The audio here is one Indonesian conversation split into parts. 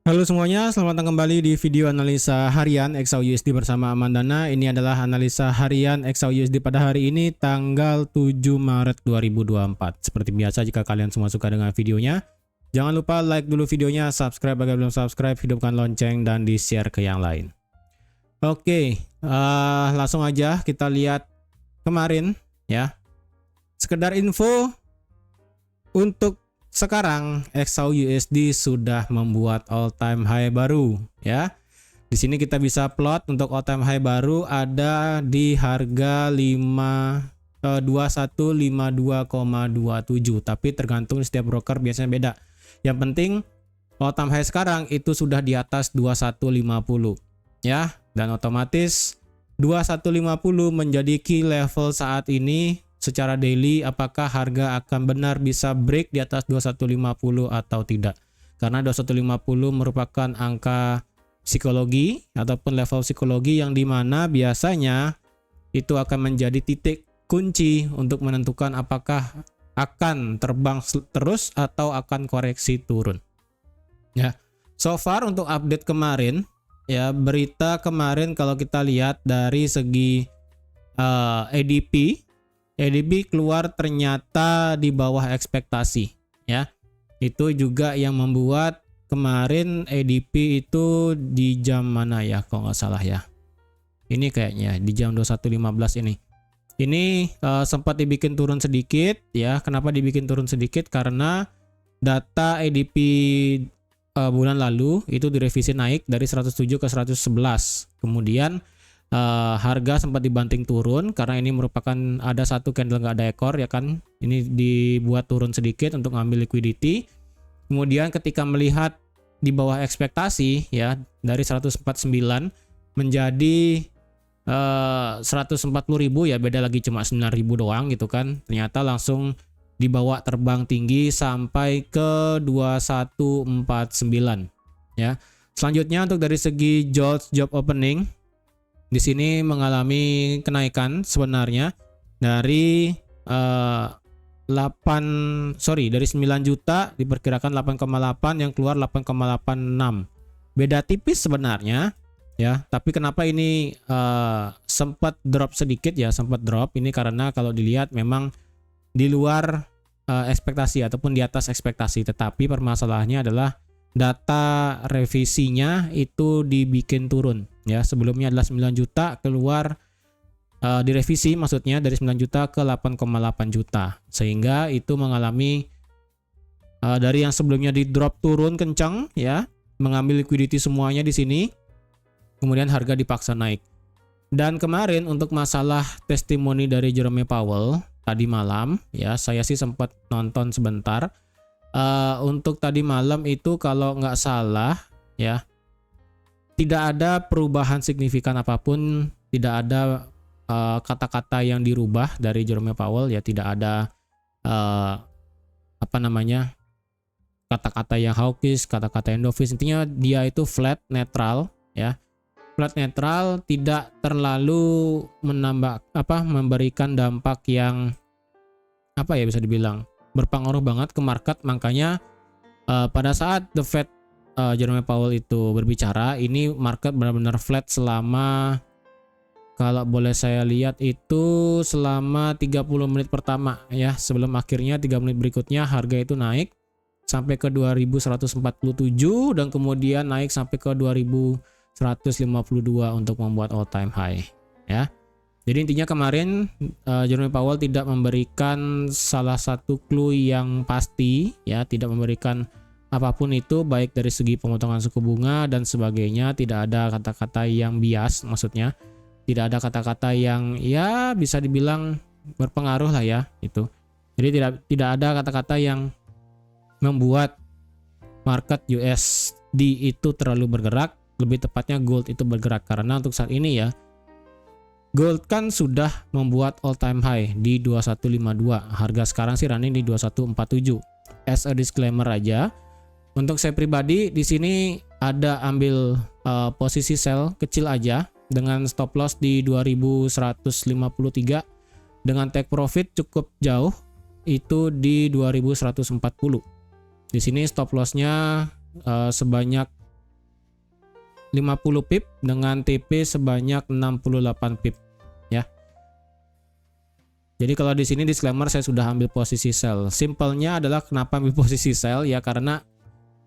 Halo semuanya, selamat datang kembali di video analisa harian XAUUSD bersama Amandana. Ini adalah analisa harian XAUUSD pada hari ini tanggal 7 Maret 2024. Seperti biasa, jika kalian semua suka dengan videonya, jangan lupa like dulu videonya, subscribe bagi belum subscribe, hidupkan lonceng, dan di-share ke yang lain. Oke, langsung aja kita lihat kemarin ya. Sekedar info untuk sekarang XAUUSD sudah membuat all time high baru ya. Di sini kita bisa plot untuk all time high baru ada di harga 2152,27, tapi tergantung setiap broker biasanya beda. Yang penting all time high sekarang itu sudah di atas 2150 ya, dan otomatis 2150 menjadi key level saat ini. Secara daily, apakah harga akan benar bisa break di atas 2150 atau tidak? Karena 2150 merupakan angka psikologi ataupun level psikologi yang dimana biasanya itu akan menjadi titik kunci untuk menentukan apakah akan terbang terus atau akan koreksi turun. Ya, so far untuk update kemarin, ya berita kemarin kalau kita lihat dari segi ADP keluar ternyata di bawah ekspektasi ya. Itu juga yang membuat kemarin ADP itu di jam mana ya kalau nggak salah ya. Ini kayaknya di jam 21.15 ini. Ini sempat dibikin turun sedikit ya. Kenapa dibikin turun sedikit? Karena data ADP bulan lalu itu direvisi naik dari 107 ke 111. Kemudian harga sempat dibanting turun karena ini merupakan ada satu candle nggak ada ekor ya kan, ini dibuat turun sedikit untuk ngambil liquidity. Kemudian ketika melihat di bawah ekspektasi ya, dari 149 menjadi 140.000 ya, beda lagi cuma 9.000 doang gitu kan, ternyata langsung dibawa terbang tinggi sampai ke 2149 ya. Selanjutnya untuk dari segi JOLTS job opening di sini mengalami kenaikan sebenarnya dari 9 juta diperkirakan 8,8 yang keluar 8,86. Beda tipis sebenarnya ya, tapi kenapa ini sempat drop sedikit ya, sempat drop ini karena kalau dilihat memang di luar ekspektasi ataupun di atas ekspektasi, tetapi permasalahannya adalah data revisinya itu dibikin turun ya. Sebelumnya adalah 9 juta keluar direvisi, maksudnya dari 9 juta ke 8,8 juta, sehingga itu mengalami dari yang sebelumnya di drop turun kencang ya, mengambil liquidity semuanya di sini, kemudian harga dipaksa naik. Dan kemarin untuk masalah testimoni dari Jerome Powell tadi malam ya, saya sih sempat nonton sebentar. Untuk tadi malam itu kalau nggak salah ya, tidak ada perubahan signifikan apapun, tidak ada kata-kata yang dirubah dari Jerome Powell ya, tidak ada kata-kata yang hawkish, kata-kata yang dovish. Intinya dia itu flat netral ya, flat netral, tidak terlalu memberikan dampak yang bisa dibilang berpengaruh banget ke market. Makanya pada saat the Fed Jerome Powell itu berbicara, ini market benar-benar flat selama, kalau boleh saya lihat itu selama 30 menit pertama ya, sebelum akhirnya 3 menit berikutnya harga itu naik sampai ke 2147 dan kemudian naik sampai ke 2152 untuk membuat all time high ya. Jadi intinya kemarin Jerome Powell tidak memberikan salah satu clue yang pasti ya, tidak memberikan apapun itu, baik dari segi pemotongan suku bunga dan sebagainya. Tidak ada kata-kata yang bias, maksudnya tidak ada kata-kata yang ya bisa dibilang berpengaruh lah ya itu. Jadi tidak ada kata-kata yang membuat market USD itu terlalu bergerak, lebih tepatnya gold itu bergerak, karena untuk saat ini ya gold kan sudah membuat all time high di 2152. Harga sekarang sih running di 2147. As a disclaimer aja, untuk saya pribadi di sini ada ambil posisi sell kecil aja dengan stop loss di 2153 dengan take profit cukup jauh itu di 2140. Di sini stop lossnya sebanyak 50 pip dengan TP sebanyak 68 pip ya. Jadi kalau di sini disclaimer saya sudah ambil posisi sell. Simpelnya adalah kenapa ambil posisi sell ya, karena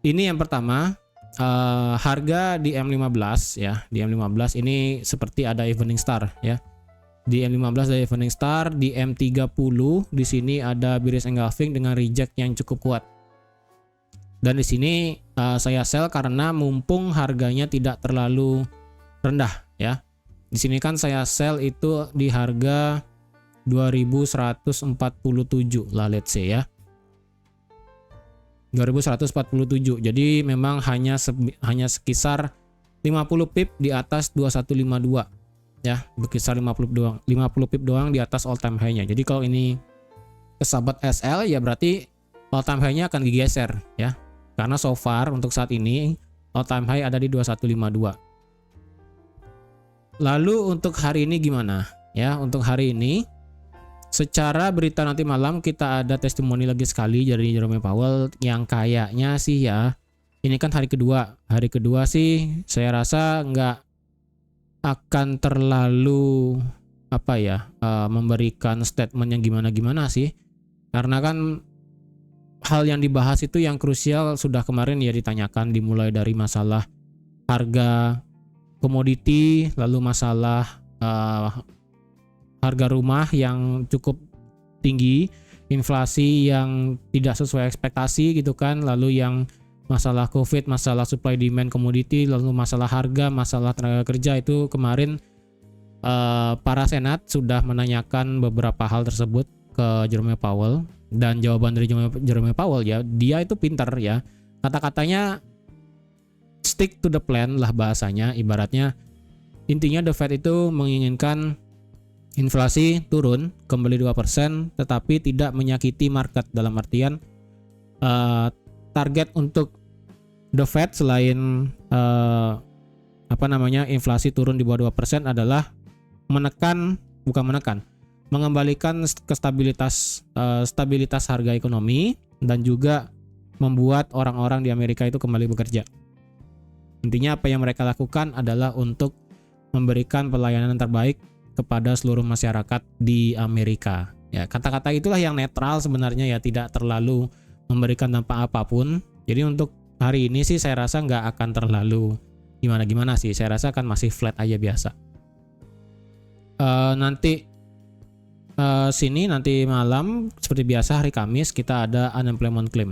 ini yang pertama harga di M15 ya. Di M15 ini seperti ada evening star ya. Di M15 ada evening star, di M30 di sini ada bearish engulfing dengan reject yang cukup kuat. Dan di sini saya sell karena mumpung harganya tidak terlalu rendah ya. Di sini kan saya sell itu di harga 2147 lah, let's say ya. 2147. Jadi memang hanya sekisar 50 pip di atas 2152 ya, berkisar 50 pip doang di atas all time high-nya. Jadi kalau ini kesahabat SL ya berarti all time high-nya akan digeser ya. Karena so far untuk saat ini all time high ada di 2152. Lalu untuk hari ini gimana? Ya, untuk hari ini secara berita nanti malam kita ada testimoni lagi sekali dari Jerome Powell yang kayaknya sih ya, ini kan hari kedua. Hari kedua sih saya rasa nggak akan terlalu memberikan statement yang gimana-gimana sih. Karena kan hal yang dibahas itu yang krusial sudah kemarin ya ditanyakan, dimulai dari masalah harga komoditi, lalu masalah harga rumah yang cukup tinggi, inflasi yang tidak sesuai ekspektasi gitu kan, lalu yang masalah COVID, masalah supply demand komoditi, lalu masalah harga, masalah tenaga kerja. Itu kemarin para senat sudah menanyakan beberapa hal tersebut ke Jerome Powell, dan jawaban dari Jerome Powell ya, dia itu pintar ya, kata-katanya stick to the plan lah bahasanya. Ibaratnya intinya The Fed itu menginginkan inflasi turun kembali 2%, tetapi tidak menyakiti market. Dalam artian target untuk The Fed selain inflasi turun di bawah 2% adalah mengembalikan ke stabilitas harga ekonomi, dan juga membuat orang-orang di Amerika itu kembali bekerja. Intinya apa yang mereka lakukan adalah untuk memberikan pelayanan terbaik kepada seluruh masyarakat di Amerika. Ya, kata-kata itulah yang netral sebenarnya ya, tidak terlalu memberikan dampak apapun. Jadi untuk hari ini sih saya rasa nggak akan terlalu gimana-gimana sih. Saya rasa akan masih flat aja biasa. Nanti malam seperti biasa hari Kamis kita ada unemployment claim.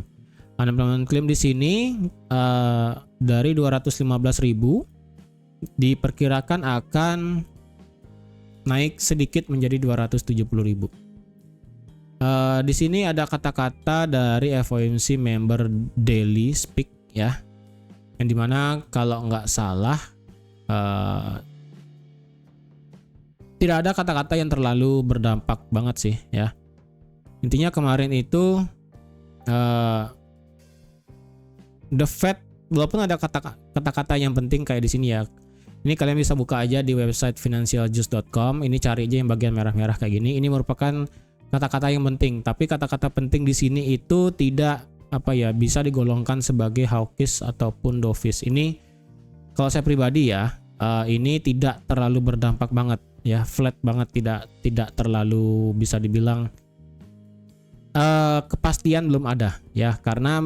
Unemployment claim di sini dari 215.000 diperkirakan akan naik sedikit menjadi 270.000. Di sini ada kata-kata dari FOMC member Daily Speak ya, yang dimana kalau nggak salah tidak ada kata-kata yang terlalu berdampak banget sih ya. Intinya kemarin itu The Fed, walaupun ada kata-kata yang penting kayak di sini ya. Ini kalian bisa buka aja di website financialjuice.com. Ini cari aja yang bagian merah-merah kayak gini. Ini merupakan kata-kata yang penting. Tapi kata-kata penting di sini itu tidak bisa digolongkan sebagai hawkish ataupun dovish. Ini kalau saya pribadi ya, ini tidak terlalu berdampak banget ya, flat banget, tidak terlalu bisa dibilang kepastian belum ada ya, karena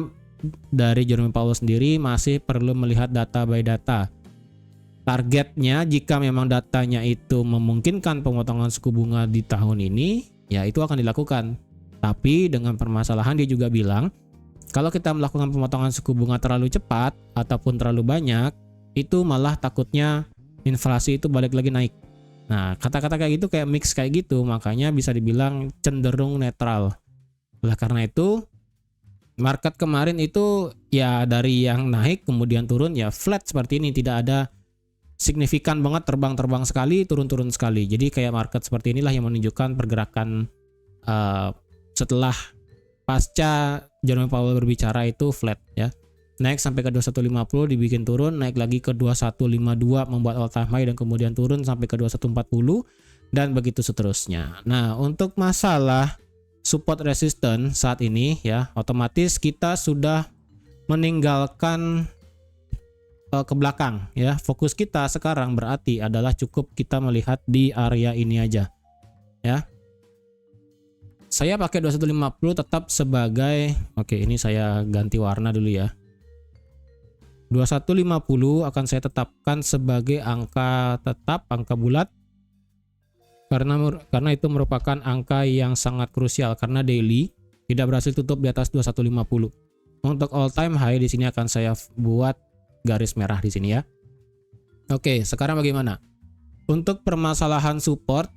dari Jerome Powell sendiri masih perlu melihat data by data. Targetnya jika memang datanya itu memungkinkan pemotongan suku bunga di tahun ini, ya itu akan dilakukan. Tapi dengan permasalahan dia juga bilang, kalau kita melakukan pemotongan suku bunga terlalu cepat ataupun terlalu banyak, itu malah takutnya inflasi itu balik lagi naik. Nah, kata-kata kayak gitu kayak mix kayak gitu, makanya bisa dibilang cenderung netral. Oleh karena itu, market kemarin itu ya dari yang naik kemudian turun ya flat seperti ini, tidak ada signifikan banget terbang-terbang sekali, turun-turun sekali. Jadi kayak market seperti inilah yang menunjukkan pergerakan setelah pasca Jerome Powell berbicara itu flat ya. Naik sampai ke 2150 dibikin turun, naik lagi ke 2152 membuat all time high dan kemudian turun sampai ke 2140 dan begitu seterusnya. Nah, untuk masalah support resistance saat ini ya, otomatis kita sudah meninggalkan ke belakang ya. Fokus kita sekarang berarti adalah cukup kita melihat di area ini aja ya. Saya pakai 2150 tetap sebagai, oke ini saya ganti warna dulu ya. 2150 akan saya tetapkan sebagai angka tetap, angka bulat, karena itu merupakan angka yang sangat krusial karena daily tidak berhasil tutup di atas 2150. Untuk all time high di sini akan saya buat garis merah di sini ya. Oke, sekarang bagaimana? Untuk permasalahan support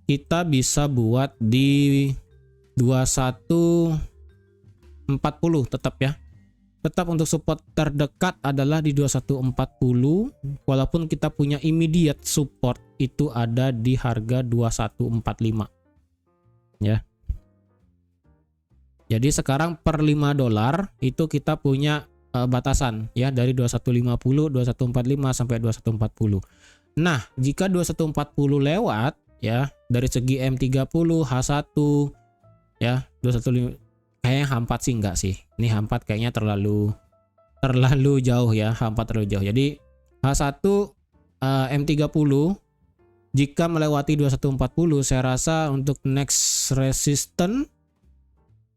kita bisa buat di 2140 tetap ya. Tetap untuk support terdekat adalah di 2140 walaupun kita punya immediate support itu ada di harga 2145 ya. Jadi sekarang per 5 dolar itu kita punya batasan ya dari 2150, 2145 sampai 2140. Nah, jika 2140 lewat ya dari segi M30, H1 ya, 215 kayaknya H4 sih enggak sih. Ini H4 kayaknya terlalu jauh ya, H4 terlalu jauh. Jadi H1 M30 jika melewati 2140 saya rasa untuk next resistance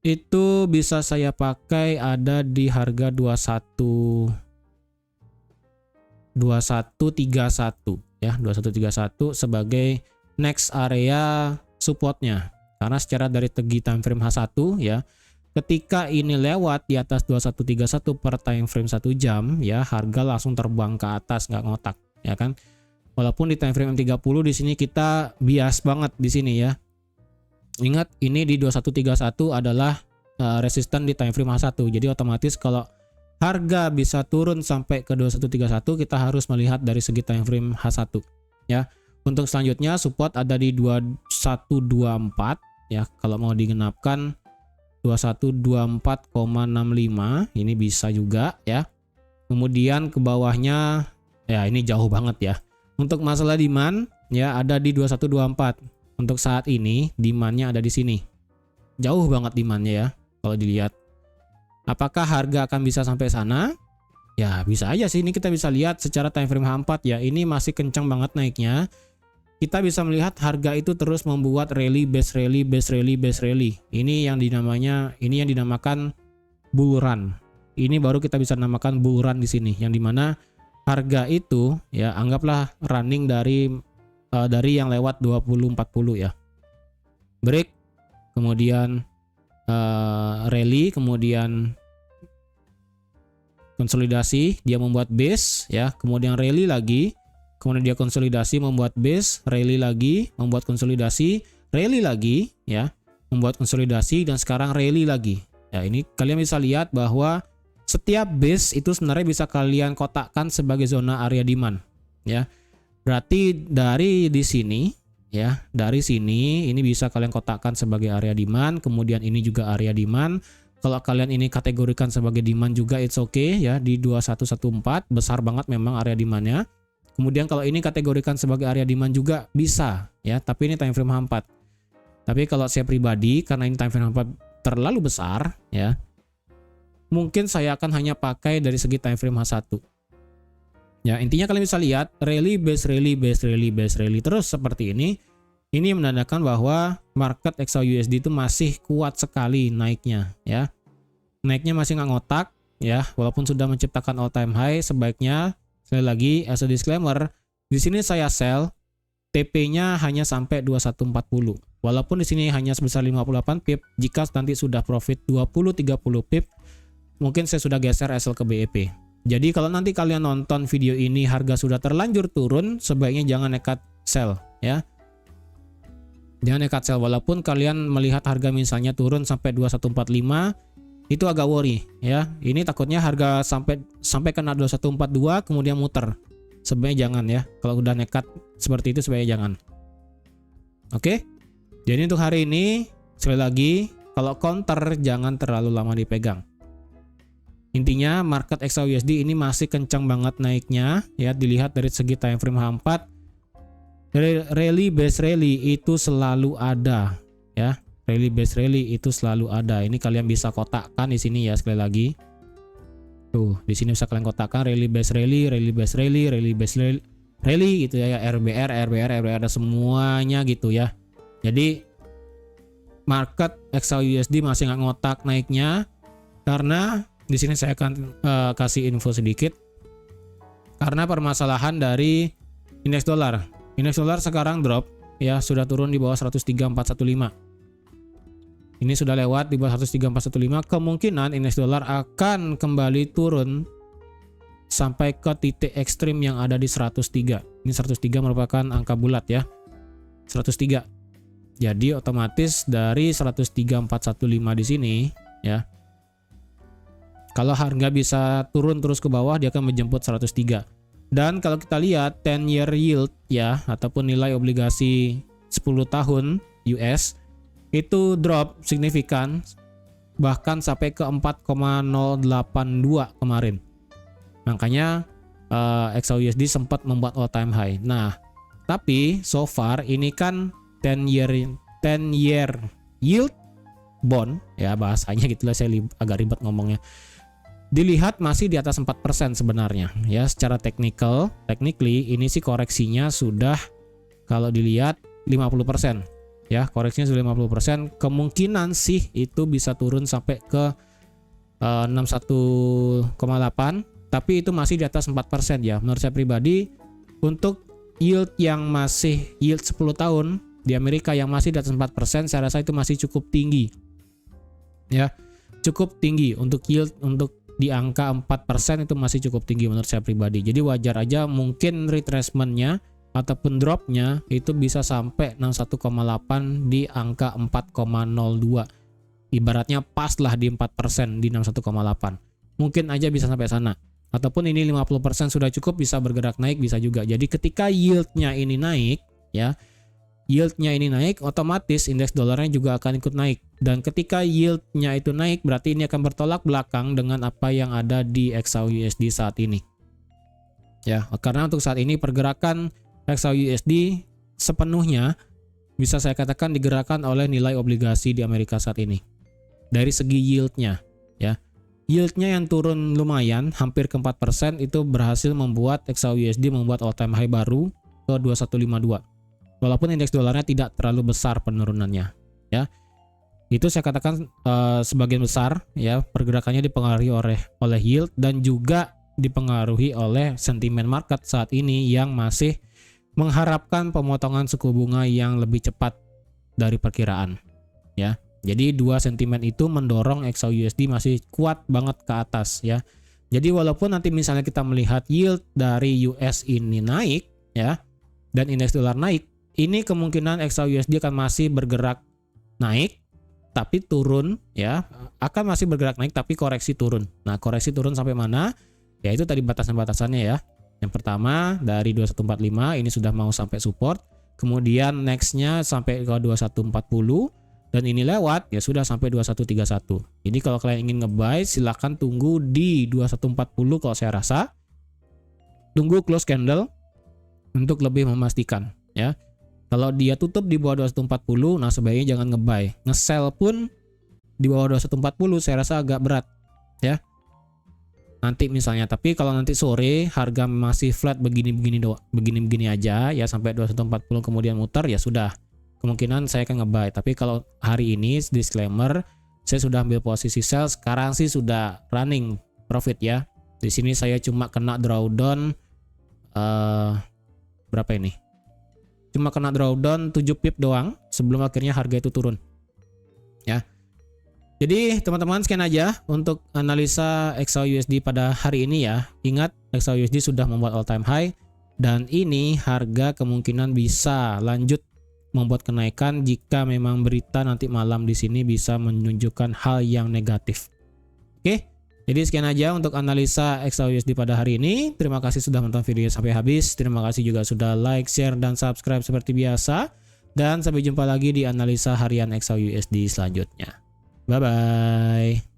itu bisa saya pakai ada di harga 2131 ya, 2131 sebagai next area supportnya. Karena secara dari segi time frame H1 ya, ketika ini lewat di atas 2131 per time frame 1 jam ya, harga langsung terbang ke atas nggak ngotak ya kan. Walaupun di time frame M30 di sini kita bias banget di sini ya. Ingat ini di 2131 adalah resisten di time frame H1. Jadi otomatis kalau harga bisa turun sampai ke 2131 kita harus melihat dari segi time frame H1 ya. Untuk selanjutnya support ada di 2124 ya, kalau mau digenapkan 2124,65 ini bisa juga ya. Kemudian ke bawahnya ya ini jauh banget ya. Untuk masalah demand ya ada di 2124. Untuk saat ini demandnya ada di sini. Jauh banget demandnya ya kalau dilihat. Apakah harga akan bisa sampai sana? Ya bisa aja sih, ini kita bisa lihat secara time frame H4 ya, ini masih kencang banget naiknya. Kita bisa melihat harga itu terus membuat rally, base rally, base rally, base rally. Ini yang dinamakan bull run. Ini baru kita bisa namakan bull run di sini, yang dimana harga itu ya anggaplah running dari yang lewat 2040 ya. Break, kemudian rally, kemudian konsolidasi, dia membuat base ya, kemudian rally lagi. Kemudian dia konsolidasi, membuat base, rally lagi, membuat konsolidasi, rally lagi, ya, membuat konsolidasi, dan sekarang rally lagi. Ya, ini kalian bisa lihat bahwa setiap base itu sebenarnya bisa kalian kotakkan sebagai zona area demand, ya. Berarti dari di sini, ya, dari sini ini bisa kalian kotakkan sebagai area demand, kemudian ini juga area demand. Kalau kalian ini kategorikan sebagai demand juga it's okay ya, di 2114 besar banget memang area demandnya. Kemudian kalau ini kategorikan sebagai area demand juga bisa ya, tapi ini time frame H4. Tapi kalau saya pribadi karena ini time frame H4 terlalu besar ya, mungkin saya akan hanya pakai dari segi time frame H1. Ya, intinya kalian bisa lihat rally, base rally, base rally, base rally terus seperti ini. Ini menandakan bahwa market XAUUSD itu masih kuat sekali naiknya ya. Naiknya masih nggak ngotak ya, walaupun sudah menciptakan all time high. Sebaiknya sekali lagi as a disclaimer, di sini saya sell, TP-nya hanya sampai 2140. Walaupun di sini hanya sebesar 58 pip, jika nanti sudah profit 20-30 pip, mungkin saya sudah geser SL ke BEP. Jadi kalau nanti kalian nonton video ini harga sudah terlanjur turun, sebaiknya jangan nekat sell ya. Jangan nekat sell, walaupun kalian melihat harga misalnya turun sampai 2145, itu agak worry ya. Ini takutnya harga sampai kena 2142 kemudian muter. Sebaiknya jangan ya. Kalau udah nekat seperti itu sebaiknya jangan. Oke. Jadi untuk hari ini sekali lagi kalau counter jangan terlalu lama dipegang. Intinya market XAUUSD ini masih kencang banget naiknya ya, dilihat dari segi time frame H4. Rally base rally itu selalu ada ya. Rally base rally itu selalu ada. Ini kalian bisa kotakkan di sini ya sekali lagi. Tuh, di sini bisa kalian kotakkan rally base rally, rally base rally, rally base rally gitu ya, RBR, RBR, RBR ada semuanya gitu ya. Jadi market XAUUSD masih nggak ngotak naiknya karena di sini saya akan kasih info sedikit. Karena permasalahan dari indeks dolar. Indeks dolar sekarang drop ya, sudah turun di bawah 103.415. Ini sudah lewat di bawah 103.415, kemungkinan indeks dolar akan kembali turun sampai ke titik ekstrim yang ada di 103. Ini 103 merupakan angka bulat ya. 103. Jadi otomatis dari 103.415 di sini ya. Kalau harga bisa turun terus ke bawah, dia akan menjemput 103. Dan kalau kita lihat 10-year yield ya, ataupun nilai obligasi 10 tahun US itu drop signifikan, bahkan sampai ke 4,082 kemarin. Makanya XAUUSD sempat membuat all time high. Nah, tapi so far ini kan 10-year yield bond ya, bahasanya gitulah, saya agak ribet ngomongnya. Dilihat masih di atas 4% sebenarnya ya, secara technically ini sih koreksinya sudah, kalau dilihat 50%. Ya, koreksinya sudah 50%, kemungkinan sih itu bisa turun sampai ke 61,8, tapi itu masih di atas 4% ya. Menurut saya pribadi, untuk yield yang masih yield 10 tahun di Amerika yang masih di atas 4%, saya rasa itu masih cukup tinggi. Ya, cukup tinggi untuk yield untuk di angka 4% itu masih cukup tinggi menurut saya pribadi. Jadi wajar aja mungkin retracement-nya ataupun dropnya itu bisa sampai 61,8 di angka 4,02. Ibaratnya pas lah di 4% di 61,8. Mungkin aja bisa sampai sana. Ataupun ini 50% sudah cukup, bisa bergerak naik, bisa juga. Jadi ketika yieldnya ini naik ya, yieldnya ini naik, otomatis indeks dolarnya juga akan ikut naik. Dan ketika yieldnya itu naik, berarti ini akan bertolak belakang dengan apa yang ada di XAUUSD saat ini. Ya, karena untuk saat ini pergerakan XAUUSD sepenuhnya bisa saya katakan digerakkan oleh nilai obligasi di Amerika saat ini. Dari segi yieldnya ya. Yieldnya yang turun lumayan, hampir ke 4%, itu berhasil membuat XAUUSD membuat all time high baru ke 2152. Walaupun indeks dolarnya tidak terlalu besar penurunannya ya. Itu saya katakan sebagian besar ya pergerakannya dipengaruhi oleh yield dan juga dipengaruhi oleh sentimen market saat ini yang masih mengharapkan pemotongan suku bunga yang lebih cepat dari perkiraan ya. Jadi dua sentimen itu mendorong XAUUSD masih kuat banget ke atas ya. Jadi walaupun nanti misalnya kita melihat yield dari US ini naik ya dan indeks dolar naik, ini kemungkinan XAUUSD akan masih bergerak naik tapi turun ya, akan masih bergerak naik tapi koreksi turun. Nah, koreksi turun sampai mana? Ya itu tadi batasan-batasannya ya. Yang pertama dari 2145 ini sudah mau sampai support, kemudian nextnya sampai ke 2140 dan ini lewat ya sudah sampai 2131. Jadi kalau kalian ingin nge-buy silahkan tunggu di 2140 kalau saya rasa. Tunggu close candle untuk lebih memastikan ya. Kalau dia tutup di bawah 2140, nah sebaiknya jangan nge-buy. Nge-sell pun di bawah 2140 saya rasa agak berat ya. Nanti misalnya, tapi kalau nanti sore harga masih flat begini aja ya sampai 2140 kemudian muter ya sudah, kemungkinan saya akan nge-buy. Tapi kalau hari ini disclaimer, saya sudah ambil posisi sell, sekarang sih sudah running profit ya. Di sini saya cuma kena drawdown berapa ini? Cuma kena drawdown 7 pip doang sebelum akhirnya harga itu turun. Ya. Jadi teman-teman sekian aja untuk analisa XAUUSD pada hari ini ya. Ingat XAUUSD sudah membuat all time high dan ini harga kemungkinan bisa lanjut membuat kenaikan jika memang berita nanti malam di sini bisa menunjukkan hal yang negatif. Oke. Jadi sekian aja untuk analisa XAUUSD pada hari ini. Terima kasih sudah menonton video sampai habis. Terima kasih juga sudah like, share dan subscribe seperti biasa. Dan sampai jumpa lagi di analisa harian XAUUSD selanjutnya. Bye-bye.